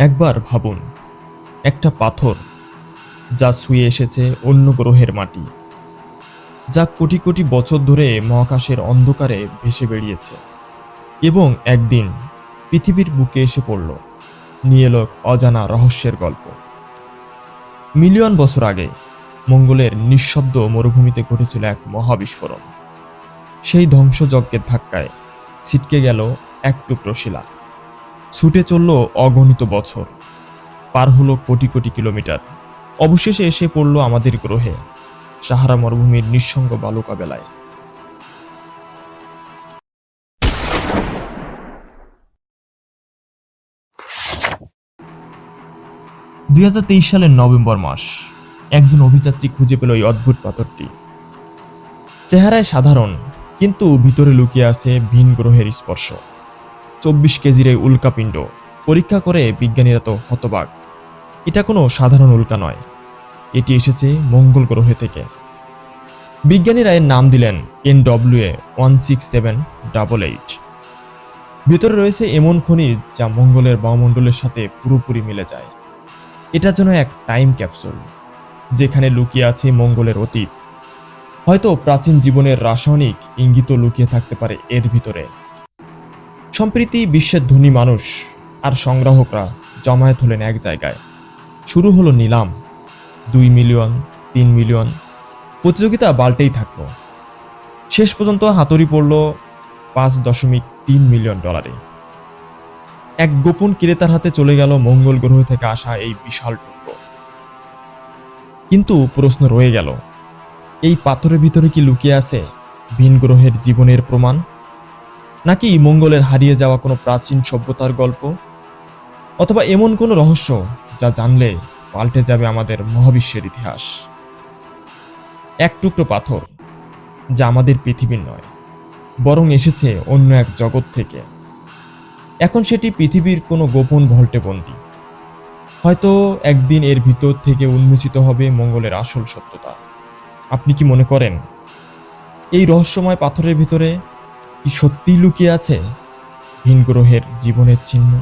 একবার ভাবুন, একটা পাথর যা ছুঁয়ে এসেছে অন্য গ্রহের মাটি, যা কোটি কোটি বছর ধরে মহাকাশের অন্ধকারে ভেসে বেরিয়েছে এবং একদিন পৃথিবীর বুকে এসে পড়ল, নিয়ে এলো এক অজানা রহস্যের গল্প। মিলিয়ন বছর আগে মঙ্গলের নিঃশব্দ মরুভূমিতে ঘটেছিল এক মহাবিস্ফোরণ। সেই ধ্বংসযজ্ঞের ধাক্কায় ছিটকে গেল এক টুকরো শিলা। ছুটে চলল অগণিত বছর, পার হলো কোটি কোটি কিলোমিটার, অবশেষে এসে পড়ল আমাদের গ্রহে, সাহারা মরুভূমির নিঃসঙ্গ বালুকা বেলায়। 2023 সালের নভেম্বর মাস, একজন অভিযাত্রী খুঁজে পেল এই অদ্ভুত পাথরটি। চেহারায় সাধারণ, কিন্তু ভিতরে লুকিয়ে আছে ভিন গ্রহের স্পর্শ। 24 কেজির এই উল্কাপিণ্ড পরীক্ষা করে বিজ্ঞানীরা তো হতবাক। এটা কোনো সাধারণ উল্কা নয়, এটি এসেছে মঙ্গল গ্রহ থেকে। বিজ্ঞানীরা এর নাম দিলেন NWA-16788। ভিতরে রয়েছে এমন খনিজ যা মঙ্গলের বায়ুমণ্ডলের সাথে পুরোপুরি মিলে যায়। এটা যেন এক টাইম ক্যাপসুল, যেখানে লুকিয়ে আছে মঙ্গলের অতীত। হয়তো প্রাচীন জীবনের রাসায়নিক ইঙ্গিতও লুকিয়ে থাকতে পারে এর ভিতরে। সম্প্রতি বিশ্বের ধনী মানুষ আর সংগ্রাহকরা জমায়েত হলেন এক জায়গায়। শুরু হলো নিলাম। 2 মিলিয়ন, 3 মিলিয়ন, প্রতিযোগিতা বাড়তেই থাকলো। শেষ পর্যন্ত হাতুড়ি পড়ল $5.3 মিলিয়ন। এক গোপন ক্রেতার হাতে চলে গেল মঙ্গল গ্রহ থেকে আসা এই বিশাল টুকরো। কিন্তু প্রশ্ন রয়ে গেল, এই পাথরের ভিতরে কি লুকিয়ে আছে ভিন গ্রহের জীবনের প্রমাণ, নাকি মঙ্গলের হারিয়ে যাওয়া কোনো প্রাচীন সভ্যতার গল্প, অথবা এমন কোনো রহস্য যা জানলে পাল্টে যাবে আমাদের মহাবিশ্বের ইতিহাস। এক টুকরো পাথর যা আমাদের পৃথিবীর নয়, বরং এসেছে অন্য এক জগৎ থেকে। এখন সেটি পৃথিবীর কোনো গোপন ভল্টে বন্দী। হয়তো একদিন এর ভিতর থেকে উন্মোচিত হবে মঙ্গলের আসল সত্যতা। আপনি কি মনে করেন এই রহস্যময় পাথরের ভিতরে কি সত্যিই লুকিয়ে আছে ভিন গ্রহের জীবনের চিহ্ন?